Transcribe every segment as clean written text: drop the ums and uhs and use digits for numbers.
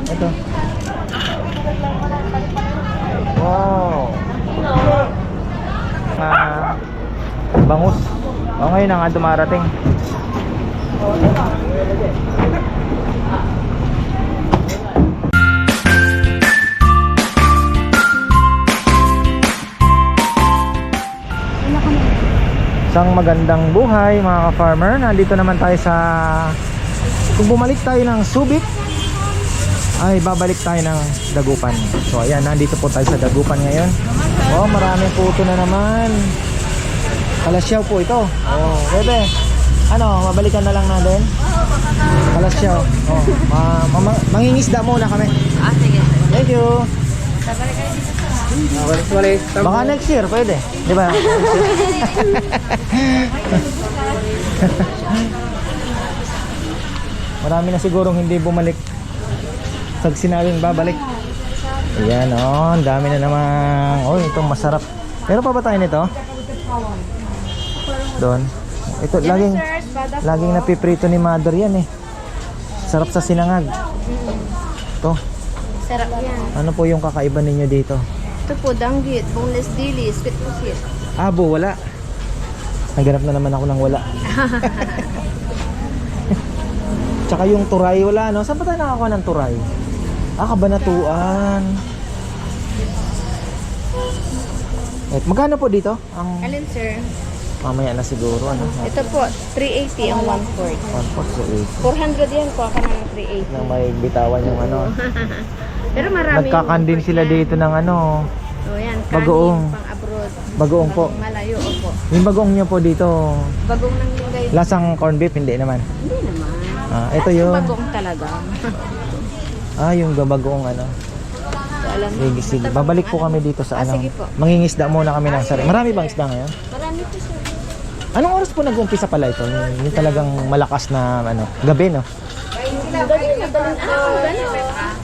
Ito. Wow. Bangus. O ngayon na nga dumarating. Isang magandang buhay mga ka-farmer. Nandito naman tayo sa, kung bumalik tayo ng Subic ay babalik tayo ng Dagupan. So ayan, nandito po tayo sa Dagupan ngayon. Oh, maraming puto na naman. Kalasyaw po ito. Oh, bebe. Ano, mabalikan na lang natin. Kalasyaw. Oh, mangingisda muna kami. Sige. Thank you. Balik. Baka next year pwede, di ba? Marami na sigurong hindi bumalik pag sinabing babalik. Ayan, oh, ang dami na naman. Oh, itong masarap. Meron pa ba tayo nito? Doon. Ito laging napiprito ni mother yan eh. Sarap sa sinangag. Ito. Sarap yan. Ano po yung kakaiba ninyo dito? Ito po, danggit, boneless dili, sweet pusit. Abo, wala. Naghanap na naman ako ng wala. Tsaka yung turay, wala no? Saan pa tayo nakakuha ng turay? Kabanatuan. Magkano po dito? Alin, sir? Mamaya na siguro, ano? Ito po, 380 ang 1/4. 1/4, 400 yan po, ako ng 380. nang may bitawan yung ano. Pero marami Nagkakandin sila dito ng ano. O yan, kanin, Bagoong. pang abroad. Bagoong po. Pang malayo, opo. Yung bagoong nyo po dito, Bagong nang lagay. lasang corned beef, hindi naman. Hindi naman. Ito yun. Bagong talaga. Yung bagoong ano. So, alam mo. Sige. Babalik po kami dito sa ano. Sige po. Mangingisda muna kami ng sari. Marami bang isda ngayon? Marami po, sir. Anong oras po nag-umpisa pala ito? Yung talagang malakas na ano, gabi no? Madaling araw, gano'n.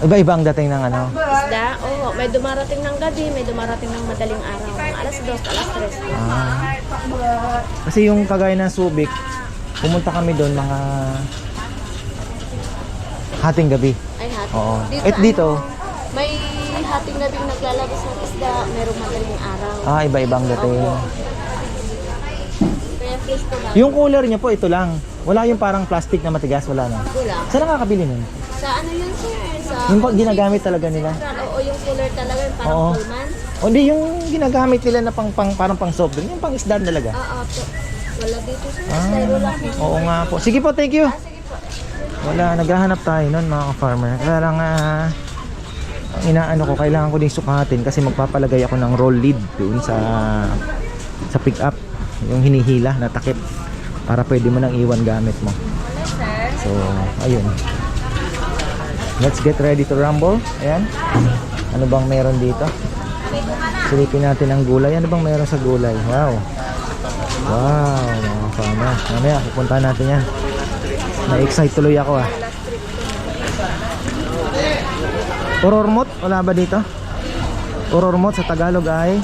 Iba-iba ang dating ng ano. Isda, oo. May dumarating ng gabi, may dumarating ng madaling araw. Alas 2, alas 3. Kasi yung kagaya ng Subic, pumunta kami doon mga hating gabi. Ay, hati. Oo. Dito, Dito, may hating gabing naglalabas ng isda, merong madaling araw. iba-iba ang dating. Opo. Kaya fresh po natin. Yung cooler niya po, ito lang. Wala yung parang plastic na matigas, wala na. Kulang. Saan nakakabili nun? Sa ano yun, sir? Sa Yung ginagamit talaga nila. Oo, yung cooler talaga, yung parang Oo. Pullman. O hindi, yung ginagamit nila na parang pang soft drink, yung pang isda talaga. Oo, po. Wala dito, sir. Styro lang. Oo nga po. Sige po, thank you. Sige po. Wala, naghahanap tayo nun mga ka-farmer. Kaya lang ang inaano ko, kailangan ko din sukatin kasi magpapalagay ako ng roll lid doon sa pick up, yung hinihila na takip para pwede mo nang iwan gamit mo. So, ayun. Let's get ready to rumble. Ayan. Ano bang meron dito? Silipin natin ang gulay. Ano bang meron sa gulay? Wow. Wow, mga farmer. Mamaya, pupuntahan natin yan. Na-excite tuloy ako Urormot, wala ba dito? Urormot sa Tagalog ay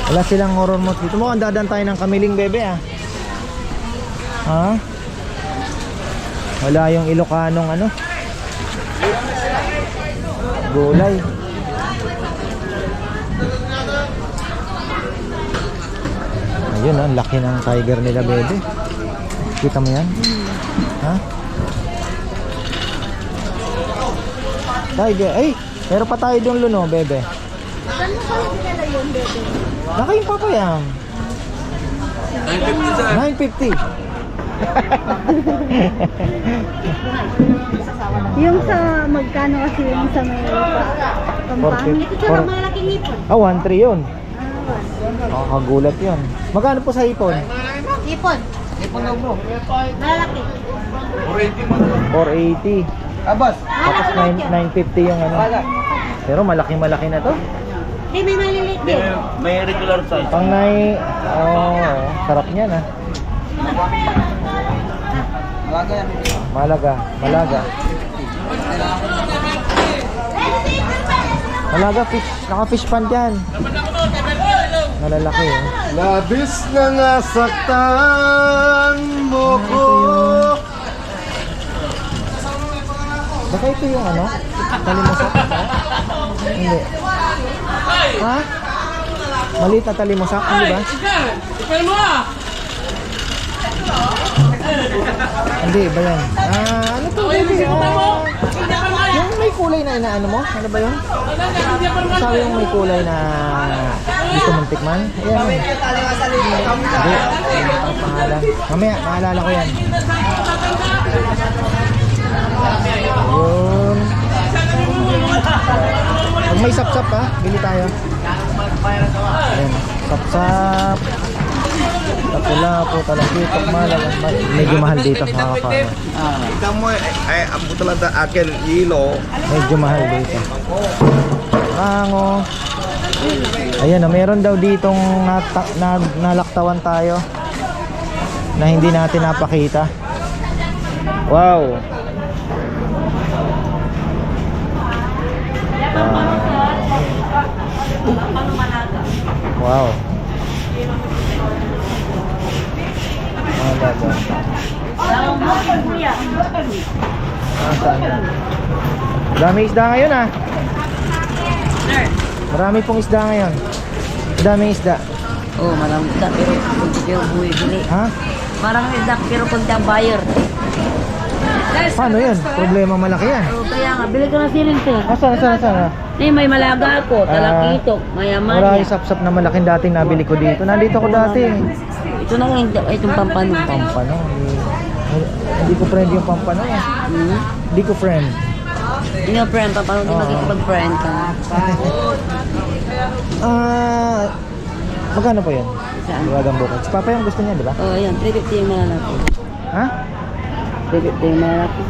wala silang urormot dito. Mukhang dadan tayo ng kamiling bebe wala yung Ilocanong ano gulay. Ayun ang laki ng tiger nila bebe. Kita mo yan? Tiger, ay, meron pa tayo doon luno, bebe. Saan mo kayo pinala yun, bebe? Naka yung papayam. 950. Yung sa magkano kasi yung sa may Pampanga. Ito siya ang malaking ipon. 1.3 yun. Kagulat yun. Magkano po sa ipon? Ipon. Ipon na bro. Malaki. 480. Abas. Tapos 950 yung ano. Pero malaki-malaki na to. Hindi, may maliliit din. May regular size. Pang sarap niyan Malaga yan. Malaga. Malaga fish, naka-fish pan dyan. Malalaki Labis na nasaktan mo ko. Baka ito yung ano? Talimusak? Hindi. Ha? Maliit na talimusak, hindi ba? Hindi ba yan? Ano to? Yung may kulay na inaano mo? Ano ba yun? Sabi yung may kulay na gusto mong tikman? Ayan. Hindi. Ang pangalan. Mamaya, maalala ko yan. Yun. Pag may sap-sap ha, bili tayo. Ayan. Sap-sap. Lapu-lapu, talakitok, malalang. Medyo mahal dito mga ka-farmer. Kamu ay ambot lang da akin ilo. Medyo mahal dito. Rango. Ayan na, meron daw ditong nalaktawan tayo na hindi natin napakita. Wow. Wow. Dami isda ngayon ah. Marami pong isda ngayon. Daming isda. Oh, maraming isda pero bumibili. Ha? Parang isda pero konti ang buyer. Paano yan? Problema malaki yan. Oh, kaya nga, bili ko ng siling po. Asan? May malaga ako, talakitok, Wala maya-maya. yung sap-sap na malaking dating nabili ko dito. Nandito ko dati. Ito na nga itong pampanong. Pampano? Hindi ko friend yung pampano. Hmm? Hindi ko friend. Hindi mo friend, paano di makikipag-friend ka? Magkano po yun? Saan? Iwagang bukod. Si Papa yung gusto niya, di ba? Oh, ayan, 350 yung malalaki. Ha? 350 yung malalaki.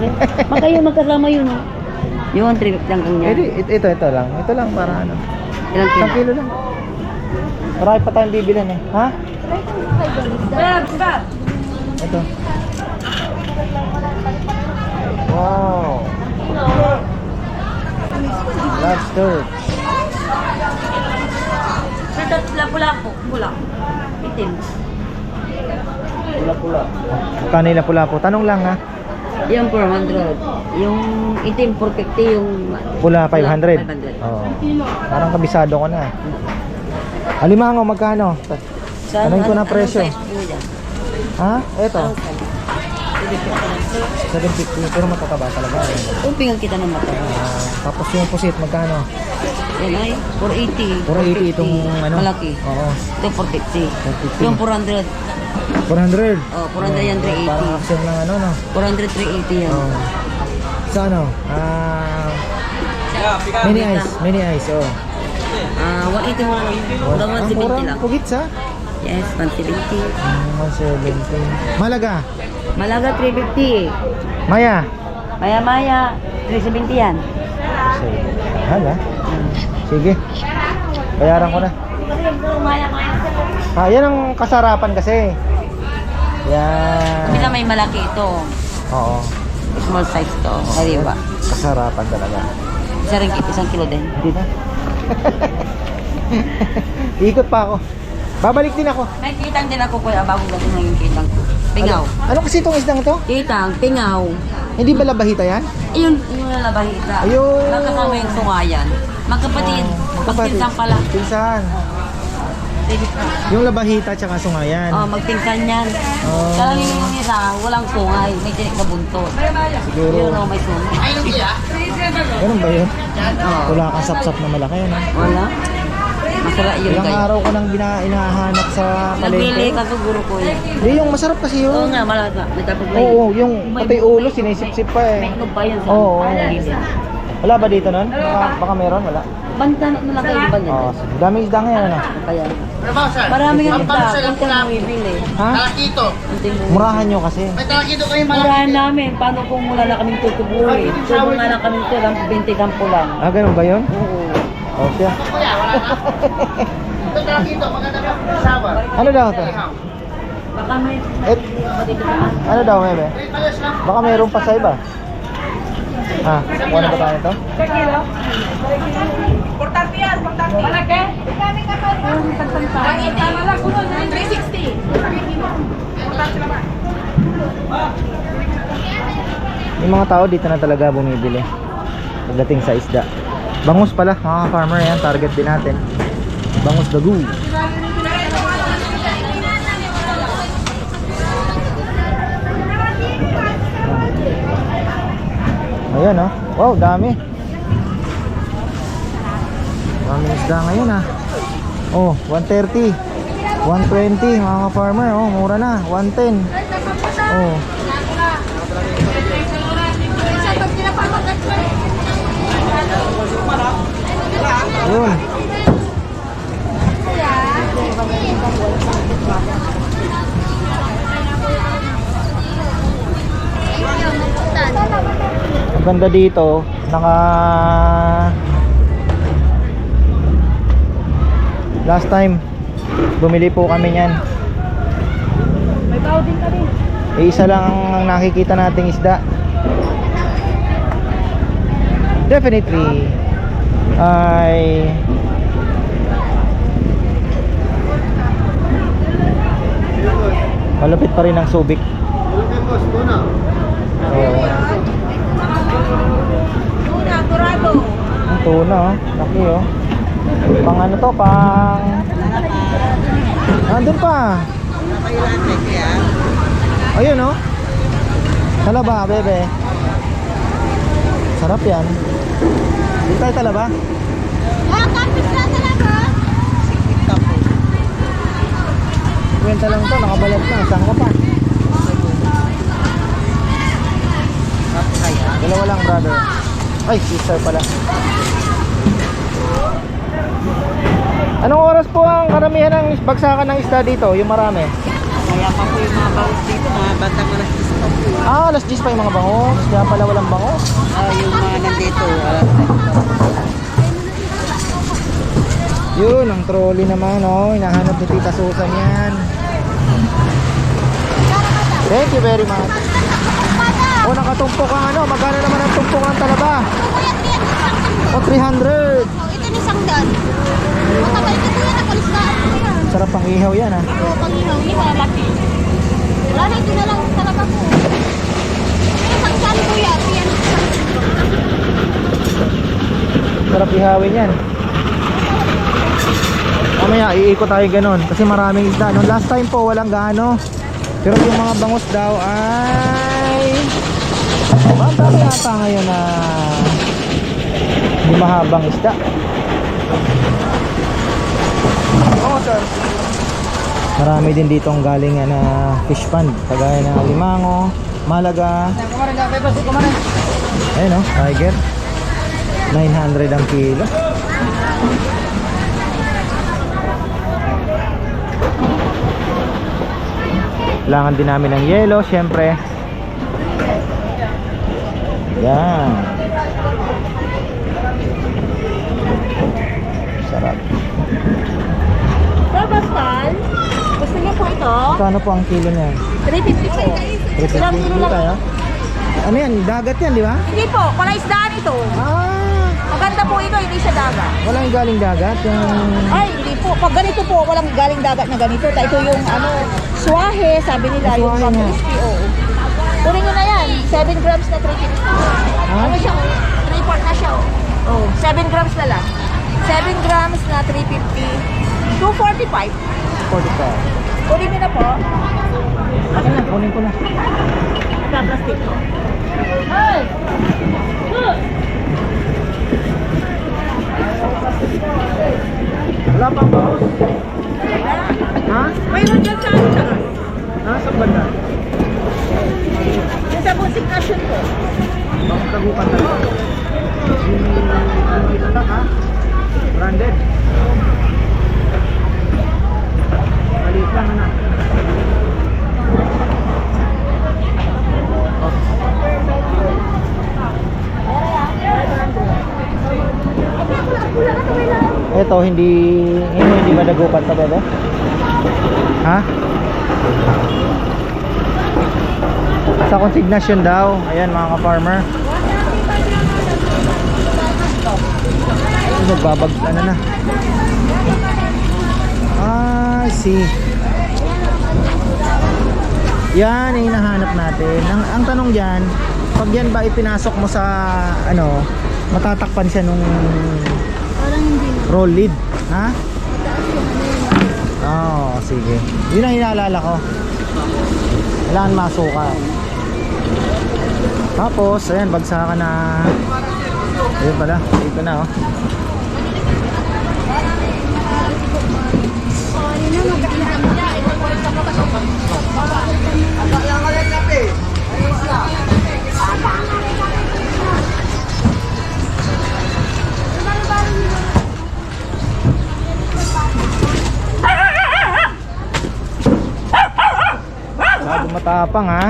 Magkayo, magkasama yun. Oh. Yun, 350 lang kanya. Ito lang. Ito lang para ano. Ilang kilo? 1 kilo lang. Marami pa tayong bibilhin eh. Ha? Ito. Wow. Lobster. Ito, lapu-lapu. Pula. Itim. Pula-pula. Magkano yung lapu-lapu? Tanong lang ha. Yung 400. Yung itim 450, yung Pula 500. 500. Oo. Parang kabisado ko na. Alimango magkano? Tanong ko na presyo. Anong size po yan? Ha? Ito. Anong size? 750 pero matataba talaga. Upingan kita ng mata. Tapos yung pusit magkano? Yan ay 480. 480 itong ano? Malaki. Oo. Ito 450. 450. Yung 400. 400. Oh, 400 yan, 380. Parang action ng ano no? 400, 380 yan. Oo. Sa ano? Mini ice. Oh. 180 mo lang. Hanggang Ang 170 murang lang. pugit sa? Yes, 170. 170. Malaga. Malaga 350 eh. Maya. Maya-maya 370 yan. Hala. Sige. Bayaran ko na. Yan ang kasarapan kasi. Yan. Kabila may malaki ito. Oo. Small size to. Sariwa. Kasarapan talaga. Isang kilo din. Hindi na. Ikot pa ako. Babalik din ako. May kitang din ako kuya bago galing na yung kitang ko. Pingaw. Ano kasi itong isdang ito? Kitang, pingaw. Hindi ba labahita yan? Yung lalabahita. Ayun. Magkasama yung sungayan. Magkapatid. Magpinsan pala. Pinsan. Yung labahita tsaka sungayan. Oh, magpinsan yan. Oh. Kaya yung isa, walang sungay. May tinik na buntot. Siguro. Yun o, may sungay. Ganun ba yun? Oh. Wala kang sapsap na malaki ano? Wala. Masarap yun Ilang kayo. araw ko nang inahanap sa Nabili palengke. ka siguro kuya. Hindi, yung masarap kasi Oo yun. nga, malasa. May tapos may... Oo, yung pati ulo sinisip-sip pa eh. May inog pa yun sa Oo. gilid. Wala ba dito nun? Baka meron, wala. Banta na lang kayo ba niya? Oo, daming isda ngayon ano? Kaya. Marami nga kita. Kunti mo bibili. Ha? Kunti mo. Murahan nyo kasi. Murahan namin. Paano kung wala na kaming tutubuhin? Tubo nga lang kaming ito. 20 kampo lang. Ah, ganun ba yun? Oo. O siya. Ano daw to? Baka may... Ano daw, Mebe? Baka mayroon pa sa iba. Ah, kuha na ba tayo ito? Importante yan, importante. Malaki? Kami ka pa. Tama lang, kuno, 360. Importante naman. Yung mga tao dito na talaga bumibili pagdating sa isda. Bangus pala mga farmer, yan target din natin. Bangus dagu. Ayan oh. Wow, dami. Daming isda ngayon ah. Oh, 130, 120 mga farmer. Oh, mura na, 110. Oh. Yun. Ganda dito, last time bumili po kami niyan. May tao din kami. Isa lang ang nakikita nating isda. Definitely ay malapit pa rin ang Subic. Tuna, dorado. Ang tuna oh, laki oh. Pang ano to, pang nandun pa. Ayun oh. Talaba, bebe. Sarap yan. Dito tayo talaba. Kapis na talaga. Kwenta lang to, nakabalat na. Saan ka pa? Dalawa lang, brother. Ay, sister pala. Anong oras po ang karamihan ng bagsakan ng isda dito? Yung marami? Kaya pa po yung mga bangus dito, mga batang alas 10 pa po. Ah, alas 10 pa yung mga bangos. Kaya pala walang bangos. Yung mga nandito, Yun, ang trolley naman, oh. Hinahanap ni Tita Susan yan. Thank you very much. Oh, nakatumpok ang ano. Magkano naman ang tumpok ng talaba? Oh, 300. Ito ni Sangdan. Matagal ka kuya, nakalisdaan ko yan. Sarap pang ihaw yan, ha. Oo, pag-ihaw ni malaki. Wala na, ito na lang talaga po. Pero Sangdan kuya, yan. Sarap ihawin yan. Mamaya, iikot tayo ganun. Kasi maraming isda. Nung last time po, walang gaano. Pero yung mga bangus daw ay dami yata ngayon na hindi mahabang isda. Oo, sir. Marami din dito ang galing na fish pond. Kagaya na Limango, Malaga. Ayun o, tiger. 900 ang kilo. Kailangan din namin ng yelo, syempre. Yan. Sarap. Sir Bastal, gusto niyo po ito? Kano po ang kilo niya? 350 po. 350 Ilang kilo lang? tayo? Ano yan? Dagat yan, di ba? Hindi po, wala isdaan ito. Ah! Maganda po ito, hindi siya dagat. Walang galing dagat? Yung... Ay, hindi po. Pag ganito po, walang galing dagat na ganito. Ito yung ano, swahe, sabi nila, yung Swahe nga. crispy, oo. Kunin nyo na yan, 7 grams na 350. Ano siya, 3/4 na siya, oh. 7 grams na lang. 7 grams na 350. 245. 45. Kunin nyo na po. Akin na, kunin ko na. Nagka-plastic ko. Hey! Wala pang baos. Ha? Mayroon dyan sa ano taas. Nasa banda? Yung sa consignation ko. Bakit tagupan talaga? Yung itatak ha? Branded. Maliit lang na. Ito hindi madagupan to, bebe? Ha? Sa consignation daw. Ayan mga ka-farmer. Nagbabag ano na. Ah, see. Yan ang hinahanap natin. Ang tanong diyan, Pag yan ba ipinasok mo sa ano, matatakpan siya nung Parang hindi na. roll lid, ha? Mataas yung ano yun. Oo, sige. Yun ang inaalala ko. Kailangan masuka. Tapos, ayan, bagsakan na. Ayun pala, dito na oh. Masyado matapang ha.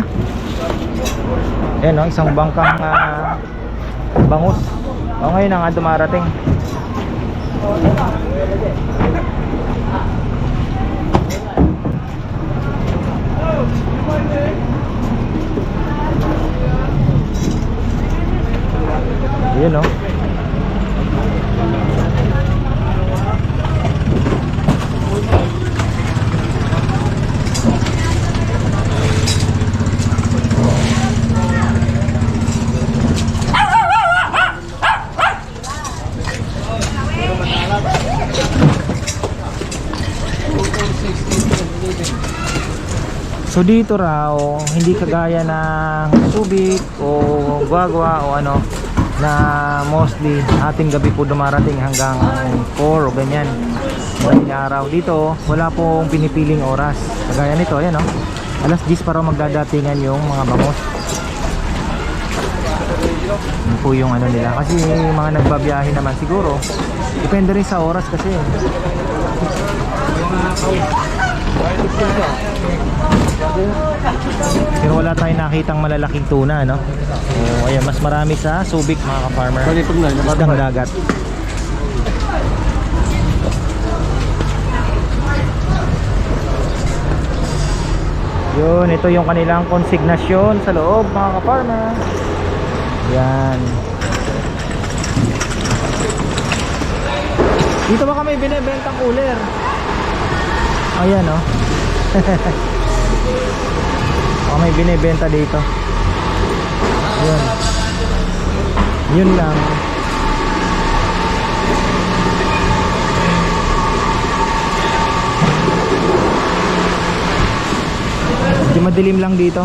Ayan oh, isang bangkang bangus. O ngayon na nga dumarating. Ayan oh. So dito raw, hindi kagaya ng Subic o Guagua o ano, na mostly ating gabi po dumarating hanggang 4 o ganyan. Madaling araw. Dito, wala pong pinipiling oras. Kagaya nito, ayan o. Alas 10 para magdadatingan yung mga bangus. Yun po yung ano nila. Kasi mga nagbabiyahe naman siguro. Depende rin sa oras kasi. Pero wala tayong nakitang malalaking tuna, no? So, ayan, mas marami sa Subic, mga ka-farmer. Isdang dagat. Yun, ito yung kanilang konsignasyon sa loob, mga ka-farmer. Yan. Dito ba kami binibentang cooler? Ayan, no? Oh, may binibenta dito. Yun. Yun lang. Medyo madilim lang dito.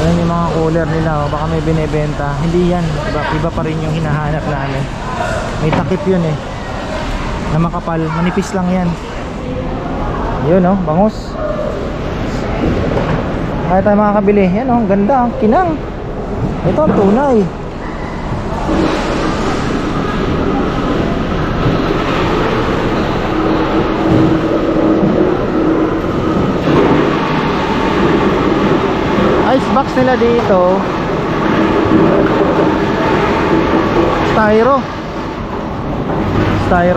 Ayan yung mga cooler nila, oh. Baka may binibenta. Hindi yan, iba pa rin yung hinahanap namin. May takip yun eh, na makapal, manipis lang yan. Yun oh, bangus. Kaya tayo makakabili. Yan oh, ang ganda, kinang. Ito ang tunay. Icebox nila dito, styro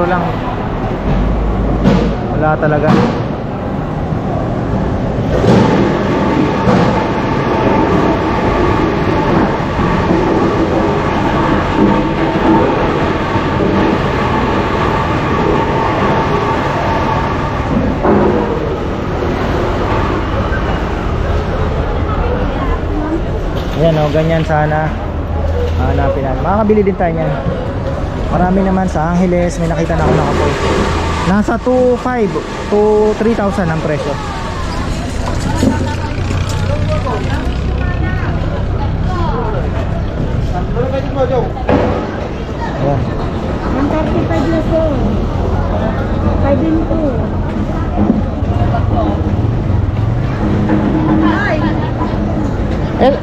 lang, wala talaga. Ayan o, ganyan sana hanapin natin. Makakabili din tayo yan. Marami naman sa Angeles. May nakita na ako nakapoy. Nasa 2,500 to 3,000 ang presyo. Ayan. 135 na po. 5 din po. Eh,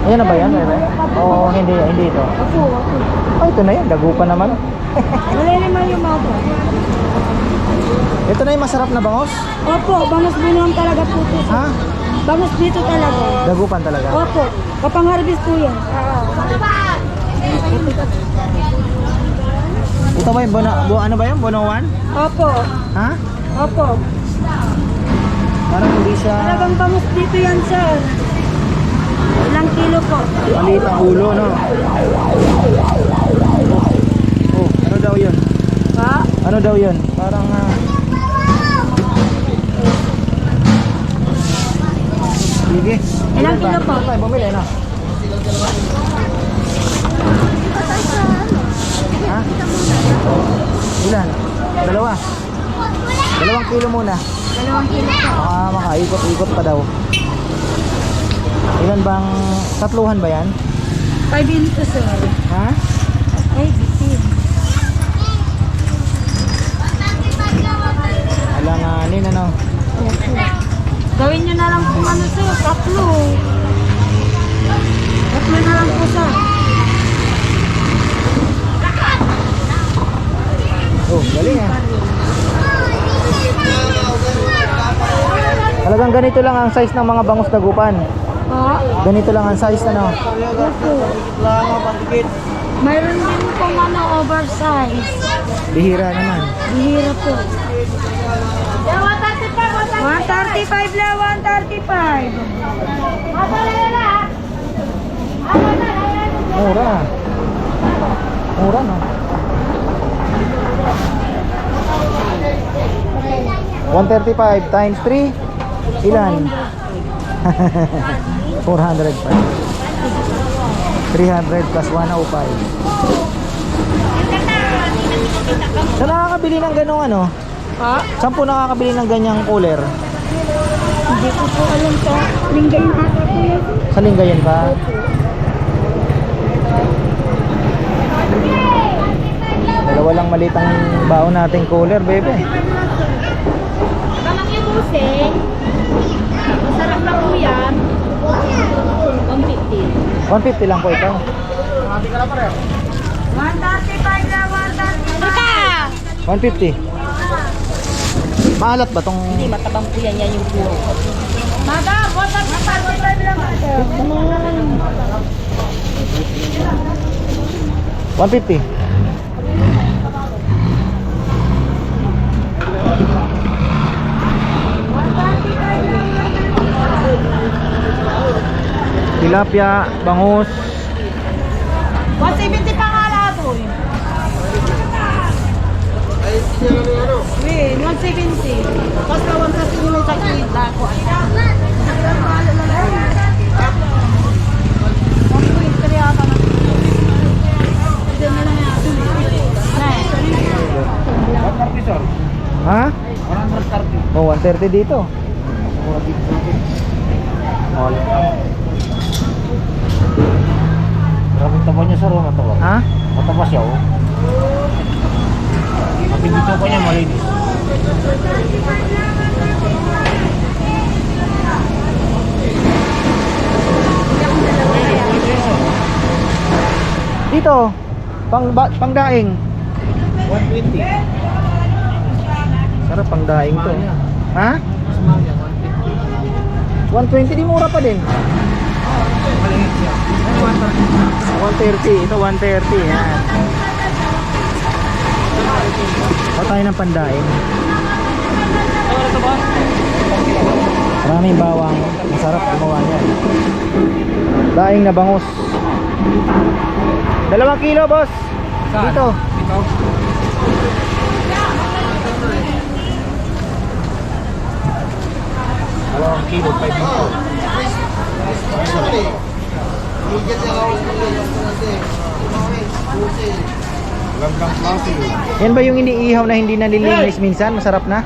ayan na ba yan? Oo, hindi ito. Ay, ito na yan. Dagupan naman. Wala naman yung mga. Ito na yung masarap na bangos? Opo, bangus binuang talaga po ito. Ha? Bangus dito talaga. Dagupan talaga? Opo, kapang-harvest po yan. Ito ba yung ano ba yun? Bonowan? Opo, Ha? opo. Parang hindi siya Talagang bangus dito yan, sir. Ilang kilo po? maliit ang ulo, no? Oh, ano daw yun? Ha? Ano daw yun? Parang sige. Ilang kilo po? Tayo bumili na. Ha? Ilan? Dalawa. 2 kilo muna. 2 kilo po. Makaikot-ikot pa daw. Ilan bang tatluhan ba yan? 5 into sir. Ha? Ay, bitin. Alanganin ano? Gawin nyo na lang kung ano sir, tatlo. Tatlo na lang po sir. Oh, galing ah. Talagang ganito lang ang size ng mga bangus dagupan. Po. Ganito lang ang size ano. Mayroon din pong ano, oversize. Bihira naman. Bihira po. 135 lang, 135. Mura. Mura no. 135 times 3 ilan? 400 pa. 300 plus 105. Saan nakakabili ng ganong ano? Ha? Saan po nakakabili ng ganyang cooler? Hindi ko po alam sa linggay na ata po yan. Sa Lingayen ba? Dalawa lang maliit ang baon nating cooler, bebe. Kamang yung busing. Masarap na po yan. 150. 150 lang po ito. 135 na, 135. 150. Maalat ba tong... Hindi, matabang po yan. Yan yung puro. Madam, 135 lang. 150. Tilapia, bangus. 170 pa nga lahat po. Wait, 170. Basta 130 mo sa kita ko. Ha? 130. Oh, 130 dito. Grabe taba niya sa room mataba. Ha? Mataba siya oh. Tapi dito pa niya malinis. Dito. Pangdaing. 120. Sarap pangdaing to. Ha? 120 di mura pa din. 130. Ito 130. Yan. O tayo ng pandaing. Maraming bawang. Masarap gumawa niyan. Daing na bangus. 2 kilo boss. Dito. Dalawang kilo, 5 kilo. Gandang klase. Yan ba yung iniihaw na hindi nalilinis minsan? Masarap na?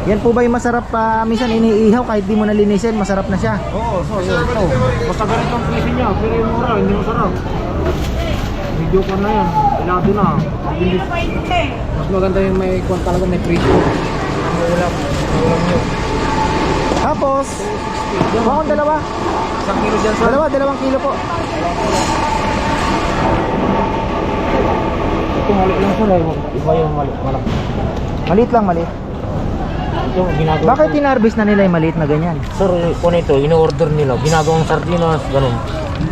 Yan po ba yung masarap pa minsan iniihaw kahit di mo nalinisin, masarap na siya? Oo, so yun. Basta ganito ang presyo niya, pero yung mura, hindi masarap. Medyo ko na yan, ilado na. Mas maganda yung may kwan talaga, may presyo. Ang ulam nyo. Tapos, bakong dalawa? 1 kilo dyan sir. 2 kilo po. Ito mali lang sir, iba yung malaki. Maliit lang, maliit. Ito ginagawa. Bakit tinarbis na nila yung maliit na ganyan? Sir, kung ito, in-order nila, ginagawang sardinas, ganun.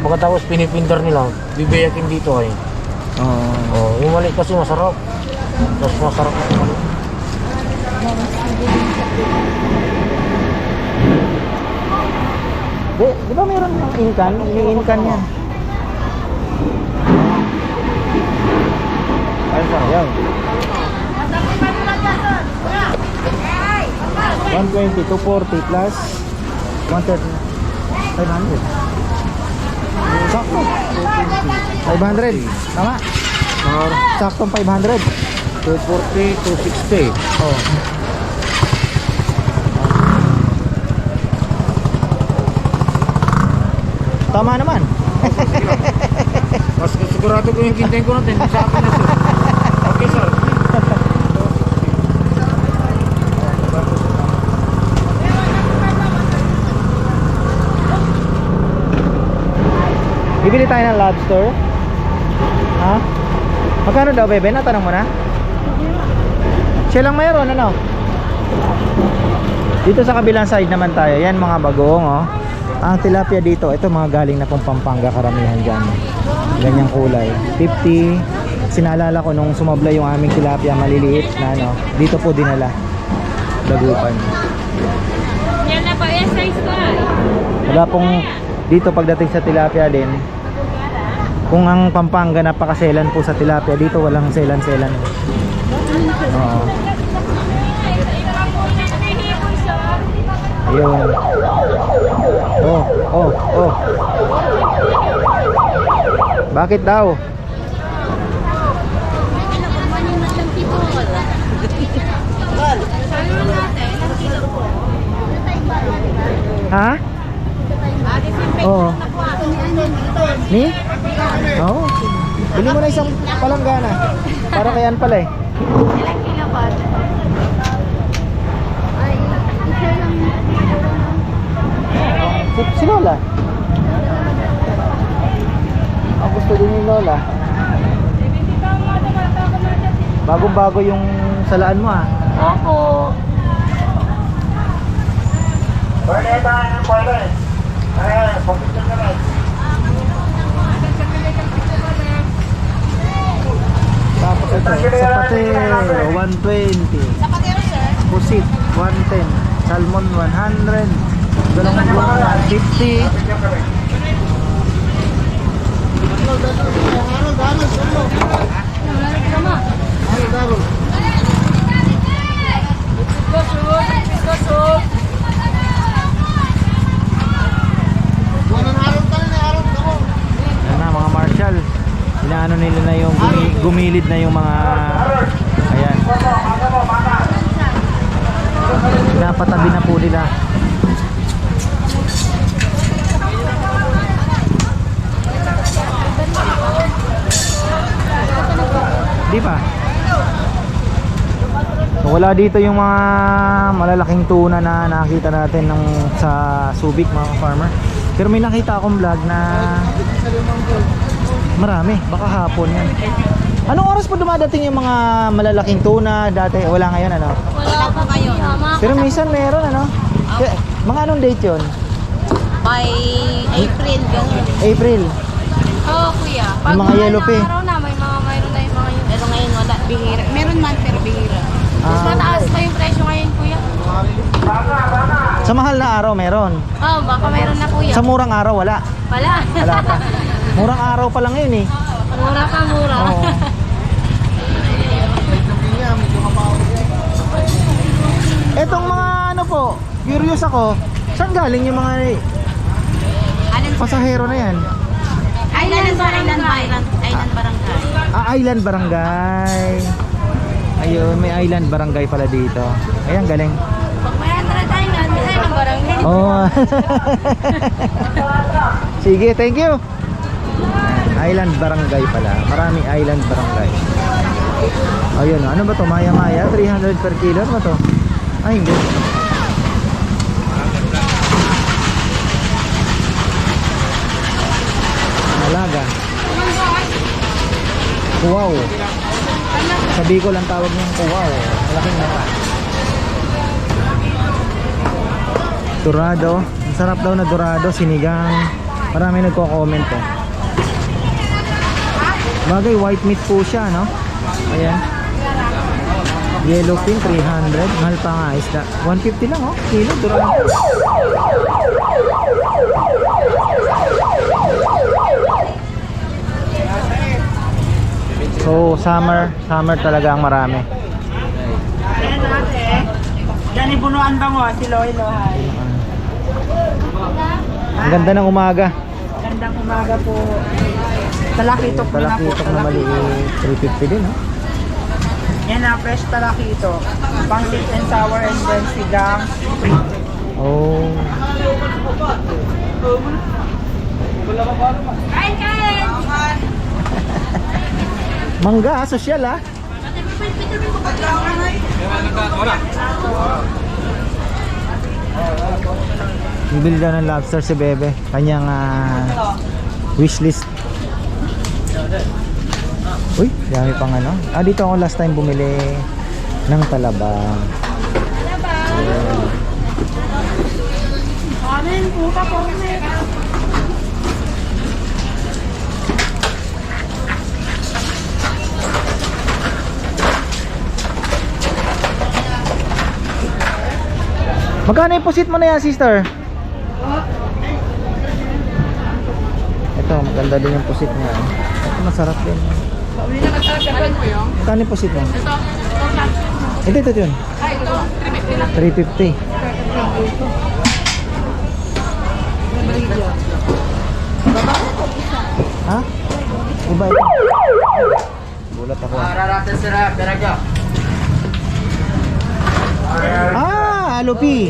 Pagkatapos pinipindar nila, bibiyakin dito kayo. Oh, yung mali kasi masarap. Mas masarap yung mali. Di ba meron ng inkan? Ini-inkan yan. Ayun pa, yan. 120, 240 plus 130. 500. Sakto. 500. Tama. Saktong 500. 240, 260. Oh. Tama naman. Mas sigurado ko yung kintayin ko natin. Sa akin na sir. Okay sir. Bibili tayo ng lobster. Ha? Magkano daw, bebe? Natanong mo na? Siya lang mayroon, ano? Dito sa kabilang side naman tayo. Yan mga bagong, oh. Ang tilapia dito, ito mga galing na pong Pampanga, karamihan dyan. Ganyang kulay. 50. Sinalala ko nung sumabla yung aming tilapia, maliliit na, ano. Dito po dinala. Dagupan. Yan na pa, yes, size ko. Wala pong dito pagdating sa tilapia din. Kung ang Pampanga napakaselan po sa tilapia, dito walang selan-selan. Oo. Ayun. Oh, oh, oh. Bakit daw? Ha? Oo. Ni? Oo. Bili mo na isang palanggana. Para kayan pala eh. Ilang kilo ba? Ay, isa lang. Si Lola. Ang gusto din ni Lola. Bagong-bago yung salaan mo ah. Opo. Tapos ito, sapatero, 120. Sapatero, sir. Pusit, 110. Salmon, 100. Dalawang buwan, 150. Yan na mga marshal. Inaano nila na yung gumilid na yung mga ayan. Pinapatabi na po nila. Di ba? So, wala dito yung mga malalaking tuna na nakita natin sa Subic mga farmer. Pero may nakita akong vlog na marami, baka hapon yan. Anong oras po dumadating yung mga malalaking tuna? Dati wala ngayon ano? Wala pa kayo. Pero minsan meron ano? Mga anong date yun? By April, gano'n. April. Oo, kuya. Yung mga yellow pea. Araw na, mayroon na yung mga yun. Pero ngayon wala, bihira. Meron man, pero bihira. Mas mataas pa yung presyo ngayon, kuya. Sa mahal na araw meron. Oo, baka mayroon na, kuya. Sa murang araw wala. Wala. Wala pa. Murang araw pa lang yun eh. Mura pa, mura. Oo. Etong mga ano po, curious ako. Saan galing yung mga pasahero na yan? Island Barangay. Island Barangay. Ayun, may Island Barangay pala dito. Ayan, galing. Pag may 100 island, may island barangay. Oh. Sige, thank you. Island Barangay pala. Maraming Island Barangay. Ayun, ano ba to? Maya-maya, 300 per kilo. Ano ba to? Ay, hindi. Malaga. Wow. Sabi ko lang tawag niyang wow. Malaking mata. Dorado. Ang sarap daw na dorado, sinigang. Marami nagko-comment eh. Bagay white meat po siya, no? Ayan. Yellowfin 300. Mahal pa nga isda. 150 lang oh. Kilo dorado. So summer talaga ang marami. Ayan ate. Dani bunuan ba mo? Si Loilo, hi. Ang ganda ng umaga. Gandang umaga po. Talakitok mo na po. Talakitok na maliit, 350 din, no? Yan na, fresh talakito. Pang sweet and sour and then sigang. Oh. Mangga, sosyal ah. Bibili daw ng lobster si Bebe. Kanyang wishlist. Uy, dami pang ano. Dito ako last time bumili ng talaba. Amen, puta po. Magkano yung pusit mo na yan, sister? Ito, maganda din yung pusit niya. Ito, masarap din. Magkano yung pusit mo? Ito yun. 350. Ha? Iba ito. Bulat ako. Alupi.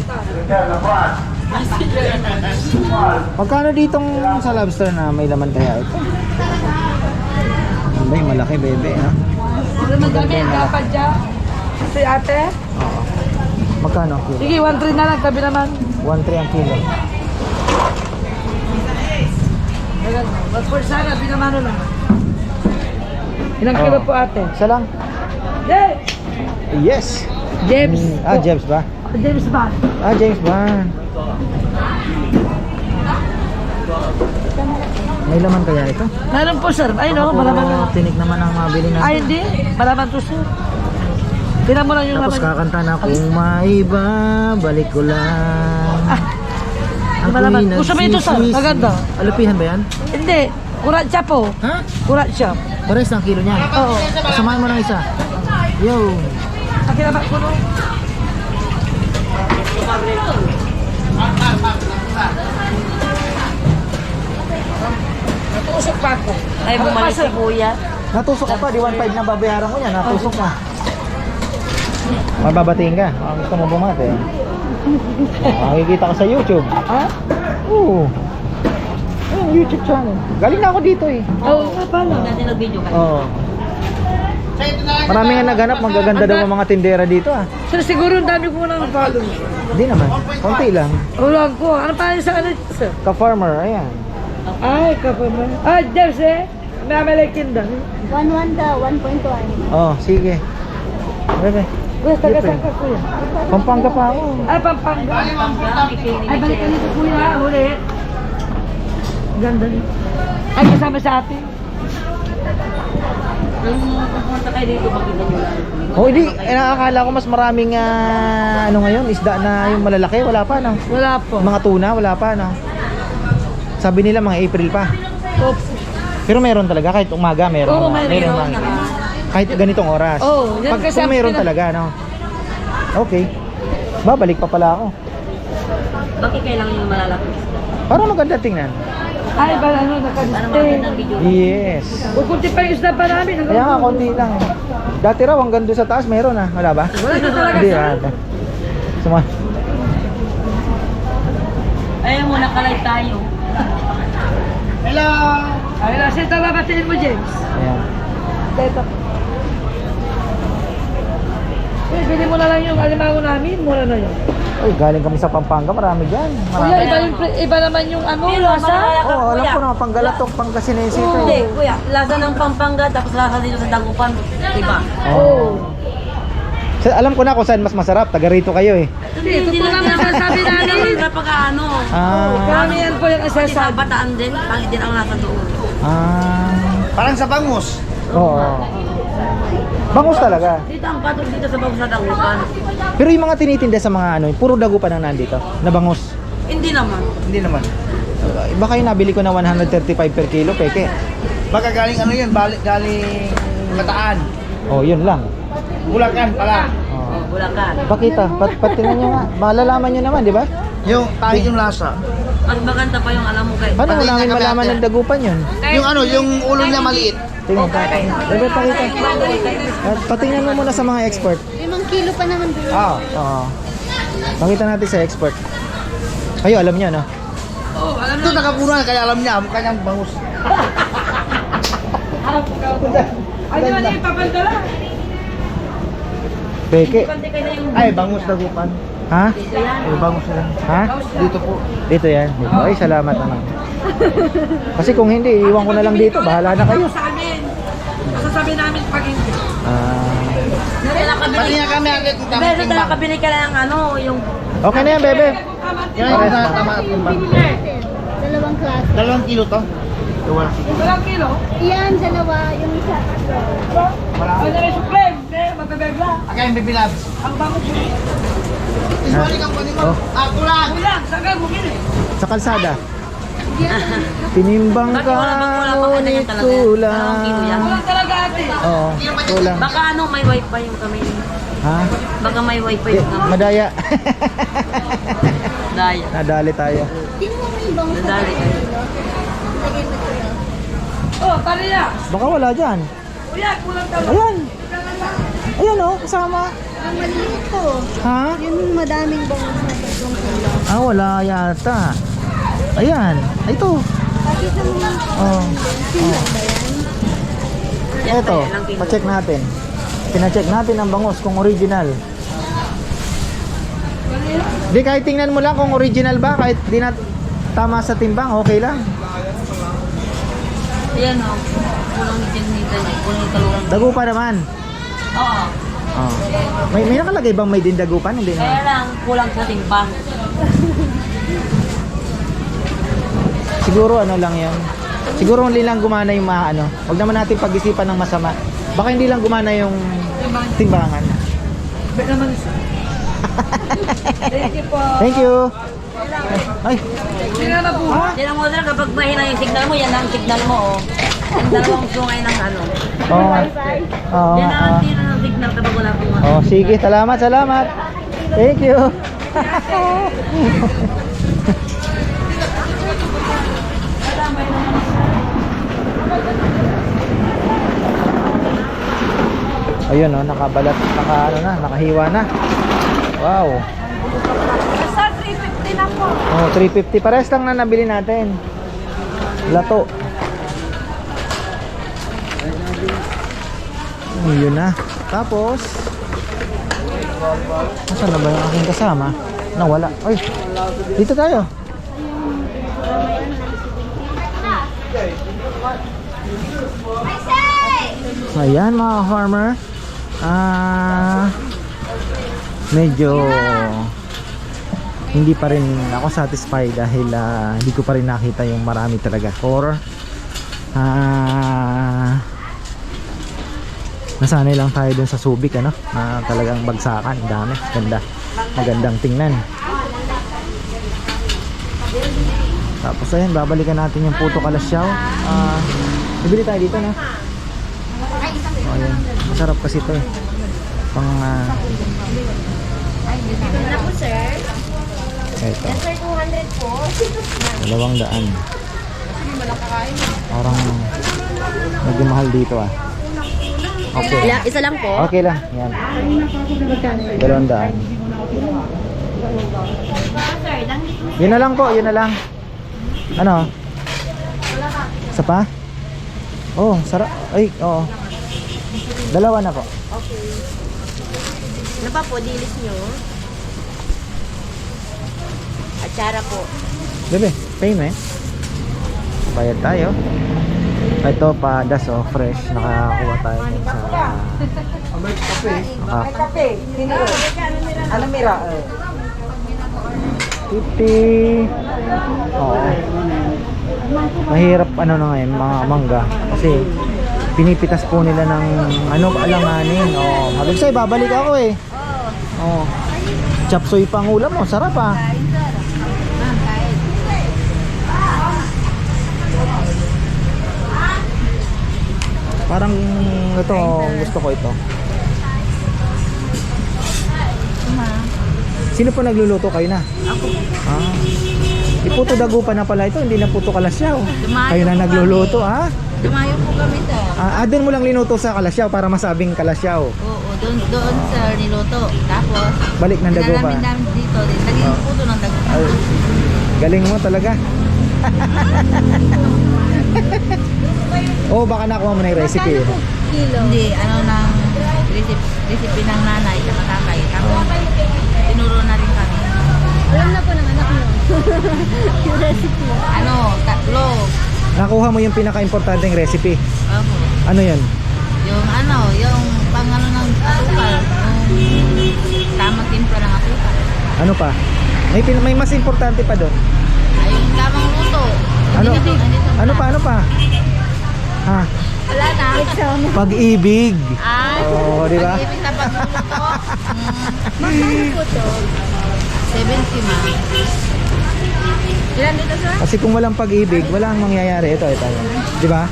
Magkano ditong sa lobster na may laman kaya ito? Ay, malaki bebe ha. Madami, dapat dyan. Si ate? Magkano ang kilo? Sige, 1-3 na lang, tabi naman. 1.3 ang kilo. Mas sana, pinamano lang. Ilang kilo po ate? Isa lang. Yes! Yes. James. James ba? James Bond. James Bond. May laman kaya ito? Meron po sir. Ay no, malaman na. Tinik naman ang mabili natin. Ay hindi, malaman to sir. Tinan mo lang yung Tapos laman. kakanta na kung maiba, balik ko lang. Ako'y malaman. Gusto mo ito, sir? nagsisisi. Maganda. Alupihan ba yan? Hindi, kurat siya po. Ha? Kurat siya. Pares ang kilo niyan. Oo. Samahan mo ng isa. Yo. Akin na ba ko no? Natusok pa ako. Ay, bumalik si kuya. Natusok ka pa, di 1.5 na babayaran ko niya. Natusok ka. Mababatiin ka. Gusto mo bumate. Makikita ka sa YouTube. Ha? Oo. Ayun, YouTube channel. Galing na ako dito eh. Oo, nga pala. Natin nag-video ka. Oo. Marami nga naghanap, magaganda daw ang mga tindera dito ah. Sir, siguro ang dami ko nang follow. Hindi naman, konti lang. Ulang ko. Ano pa sa ano, sir? Ka-farmer, ayan. Ay, kapama. Ah, Jeff, eh. May amalekin daw. 1-1 daw, 1.1. Oh, sige. Bebe, Kuya, taga-saan ka, kuya? Pampanga pa ako. Ay, Pampanga. Ay, balik ka nito, kuya. Huli. Ganda niyo. Ay, kasama sa atin. Nung pupunta kayo dito, makita nyo lang. Oh, hindi, nakakala ko mas maraming ano ngayon, isda na yung malalaki, wala pa no. Wala po. Mga tuna, wala pa no. Sabi nila mga April pa. Oops. Pero meron talaga kahit umaga meron. Oo, meron. Kahit ganitong oras. Oo, yan Pag kasi kung ang meron pina- talaga no. Okay. Babalik pa pala ako. Bakit kailangan yung malalaki isda? Para maganda tingnan. Ay, ba ano, Para nakadiste. magandang video. Yes. Kukunti pa yung isda pa namin. Kaya nga konti lang. Dati raw hanggang doon sa taas meron ah. Wala ba? Wala na talaga, Hindi sir. ah. Suma. Ayun muna, kalay tayo. Ay, nasa ito babatiin mo, James. Ayan. Ito. Uy, bili mo na lang yung alimango namin. Mura na yun. Uy, galing kami sa Pampanga, marami dyan. Kuya, Marami. iba naman yung ano, Pero, lasa. malaya ka, Oo, alam kuya. ko na, Panggalatong, Pangasinan City. Hindi, kuya. Lasa ng Pampanga, tapos lasa dito sa Dagupan. Diba? Oo. Alam ko na kung saan mas masarap, taga rito kayo eh. Hindi, totoo naman ang sabi namin. Hindi naman kapag ano. Karamihan po yung Pati sa asasabi. bataan din, pangit din ang nasa doon. Parang sa bangus. Oo. Bangus talaga. Dito ang patong dito sa bago sa Dagupan. Pero yung mga tinitinda sa mga ano, puro dagupan ang nandito, na bangus. Hindi naman. Hindi naman. Baka yung nabili ko na 135 per kilo, peke. Baka galing ano yun, galing Bataan. Oh, yun lang. Bulacan pala. Oh. Bulacan. Pakita, patingnan nyo nga. Malalaman nyo naman, di ba? Yung kahit yung lasa. Mas maganda pa yung alam mo kay. Paano mo Pakita namin kami malaman natin. ng dagupan yun? Yung ano, yung ulo niya maliit. Tingnan, Bebe, pakita. At patingnan mo muna sa mga expert. 5 kilo pa naman doon. Ah. Oo. Pakita natin sa expert. Kayo, alam niyo, no? Ito nakapunan, kaya alam niya, mukha niyang bangus. Peke. Ay, bangus dagupan. Ha? Ay, bangus na lang. Ha? Dito po. Dito yan. Dito. Ay, salamat naman. Kasi kung hindi, iwan ko na lang dito. Bahala na kayo. Sa amin. Masasabi namin pag hindi. Pati nga kami agad yung tamang Pero timbang. nakabili ka lang ano, yung Okay na yan, bebe. Yan yung tama at timbang. 2 klase. 2 kilo to. Wala. Walang kilo. Yan, dalawa. Yung isa. Wala. Ano na yung supreme? Magbebegla. Akay yung bibilab. Ang bango po. Iswali kang kunin mo. Oh. Ako lang. Kulang, saan ka bumili? Sa kalsada. Tinimbang ka, wala pa ngunit talaga. Dalawang kilo yan. kulang. Walang talaga ate. Oo, kulang. Baka ano, may wifi yung kami. Ha? Baka may wifi yung kami. Madaya. Daya. Nadali tayo. Tingnan mo yung bangus na Nadali. Oh, tariya. Baka wala dyan. Kuya, kulang talaga. Ayan. Ayan o, kasama. Ang maliit to. Ha? Yung madaming bangus na 3 kilo. Ah, wala yata. Ayan. Ay, ito. Pakita mo lang. Oh. Sino ba yan? Ito, pa-check natin. Pina-check natin ang bangus kung original. Di, kahit tingnan mo lang kung original ba, kahit di na tama sa timbang, okay lang. Yan o. Kulang din nito. Kulang talurang. Dagupan naman. Oo. Oh. May nakalagay bang may dindagupan? Hindi Kaya naman. lang, kulang sa timbang. Siguro ano lang yan. Siguro hindi lang gumana yung mga ano. Huwag naman natin pag-isipan ng masama. Baka hindi lang gumana yung timbangan. Bet naman isa. Thank you po. Thank you. Ay, Sino na po? Tinan mo na kapag mahina yung signal mo, yan ang signal mo oh. Yung dalawang sungay ng ano. oo. Oo. Yan ang tira ng signal kapag wala pong ano. Oh, sige, salamat, salamat. Thank you. Ayun oh, nakabalat, nakahiwa na. Wow. Sa 350 na po. Oh, 350 pares lang na nabili natin. Lato. Yun na. Tapos nasaan na ba yung aking kasama? Nawala. Ay, dito tayo. Ayan mga farmer. Medyo hindi pa rin ako satisfied dahil hindi ko pa rin nakita yung marami talaga or nasanay lang tayo dun sa Subic ano na talagang bagsakan, dami, ganda, magandang tingnan. Tapos ayun, babalikan natin yung Puto Kalasyaw. Bibili tayo dito na. Ayun, masarap kasi ito eh. Pang Ano po, sir? ito, Sir, 200 po. 200. Parang medyo mahal dito ah. Okay. Isa lang po. Okay lang, yan. 200. Yun na lang po, yun na lang. Ano? Isa pa? Oh, sarap. Ay, oo. Dalawa na po. Ano pa po, dilis nyo? Atsara po. Bebe, payment. Bayad tayo. Ito pa, oh, fresh. Nakakuha tayo sa... Kape. Sino? Ano mira? 50. Oo. Mahirap ano na ngayon, mga mangga. Kasi pinipitas po nila ng ano, alanganin. Oo. Magunsay, babalik ako eh. Oo. Chapsoy pang ulam mo, sarap ah. Parang ito, gusto ko ito. Sino po nagluluto? Kayo na? Ako. Ah. Iputo dagupan na pala ito, hindi na puto kalasyaw. Dumayo Kayo na po nagluluto, kami. ha? Dumayo po kami sir. Doon mo lang linuto sa kalasyaw para masabing kalasyaw. Oo, doon sir niluto. Tapos, Balik ng dagupan. dinalamin namin dito din. Naging puto ng dagupan. Ay, galing mo talaga. Oh, baka nakuha mo na yung recipe. Hindi, ng recipe ng nanay at tatay. Tapos, tinuro na rin kami. Alam na po ng anak mo. Yung recipe. Tatlo. Nakuha mo yung pinaka-importanteng recipe. Opo. Ano yun? Yung pangano ng asukal. Yung tamang timpla ng asukal. Ano pa? May mas importante pa doon. Ay, yung tamang luto. Ano pa? Ha? Wala na. Pag-ibig. Oo, di ba? Pag-ibig na pagluluto. Magkano po to? 70 ma. Ilan dito sir? Kasi kung walang pag-ibig, walang mangyayari. Ito. Di ba?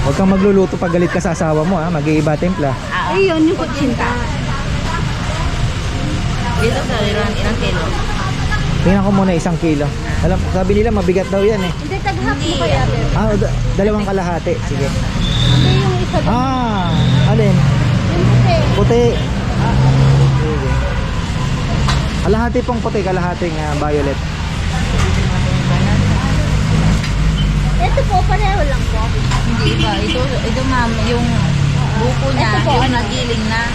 Huwag kang magluluto pag galit ka sa asawa mo, ha? Mag-iiba timpla. Ayun, yung kutsinta. Dito sir, ilang kilo? Tingnan ko muna 1 kilo. Sabi nila mabigat daw yan eh. Hindi, tag-half mo kaya, pero. Dalawang kalahati. Sige. Hindi yung isa doon. Alin? Yung puti. Puti. Sige. Kalahati pong puti, kalahating violet. Ito po, pareho lang po. Hindi iba. Ito ma'am, yung buko niya, Ito po, yung ano? nagiling na.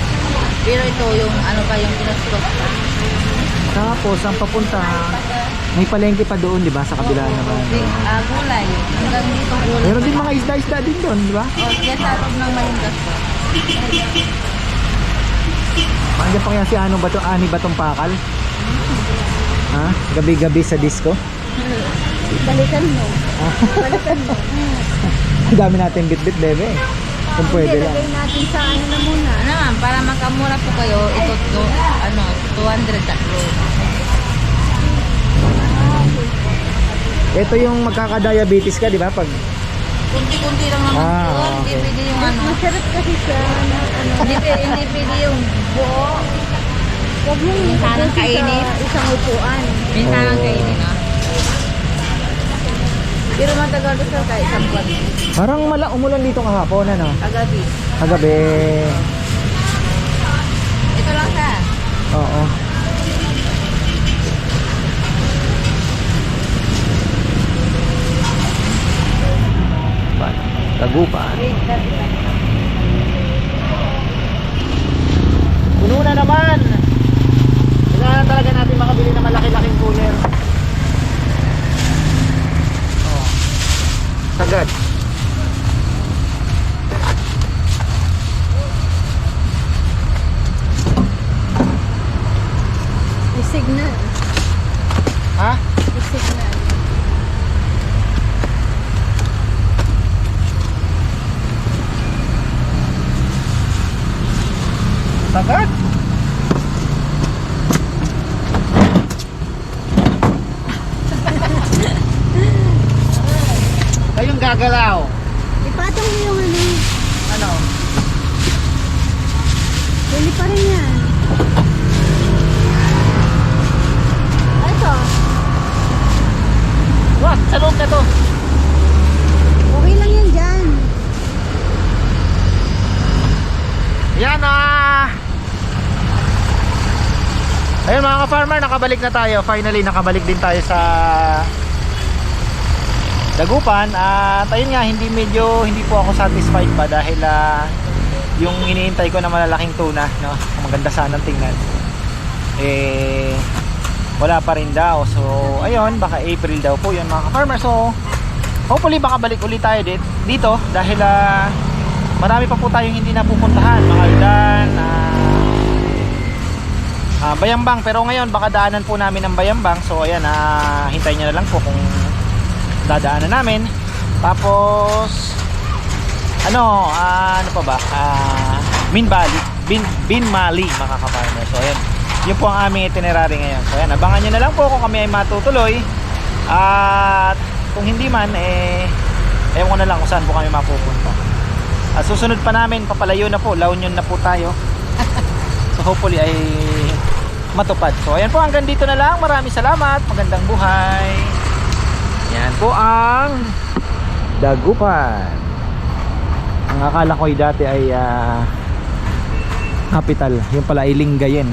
Pero ito yung yung pinastok. Tapos ang papunta, may palengke pa doon, di ba? Sa kabila naman. Gulay. Hanggang dito gulay. Meron din mga isda-isda din doon, di ba? Yan sa loob ng malindas po. Andiyan pa kaya si Ani Batong Pakal? Ha? Gabi-gabi sa disco? Balikan mo. Balikan mo. Ang dami natin bit-bit, bebe. Kung pwede Hindi, lang. lagay natin sa ano na muna. Ano ma'am, para makamura po kayo, ito 200 tatlo. Ito yung magkaka-diabetes ka, di ba? Pag Kunti-kunti lang naman po. Hindi okay. pwede yung Masarap kasi siya na ano. Hindi pwede yung buo. Huwag mo yung Minsanang sa kainin. isang upuan. Minsan ang Oo. kainin na. Pero matagal ko sir kahit isang buwan. parang umulan dito kahapon, ano? Kagabi. Kagabi. Ito lang siya. Oo. Tagupan. Puno na naman. Kailangan talaga natin makabili ng malaki-laking cooler. Oh. Sagad. May signal. Ha? May signal. Sagad. Kayong gagalaw. Ipatong mo yung ano. Ano? Pwede pa rin yan. Ito. Wag, sa loob na to. Okay lang yan dyan. Yan ayun mga ka-farmer, nakabalik na tayo. Finally, nakabalik din tayo sa Dagupan. At ayun nga, hindi po ako satisfied pa dahil yung iniintay ko na malalaking tuna, no? Maganda sanang tingnan. Wala pa rin daw. So, ayun, baka April daw po yun mga ka-farmer. So, hopefully baka balik ulit tayo dito dahil marami pa po tayong hindi napupuntahan. Mga Aldan, Bayambang. Pero ngayon baka daanan po namin ng Bayambang. So ayan, hintayin nyo na lang po kung dadaanan namin. Tapos ano pa ba? Binmali mga ka-farmer. So ayan, yun po ang aming itinerary ngayon. So ayan, abangan nyo na lang po kung kami ay matutuloy. At kung hindi man, Ewan ko na lang kung saan po kami mapupunta. Susunod pa namin, papalayo na po, La Union na po tayo. So hopefully ay matupad. So ayan po, hanggang dito na lang. Maraming salamat, magandang buhay. Yan po ang Dagupan. Ang akala ko ay dati ay capital, yung pala ay Lingayen.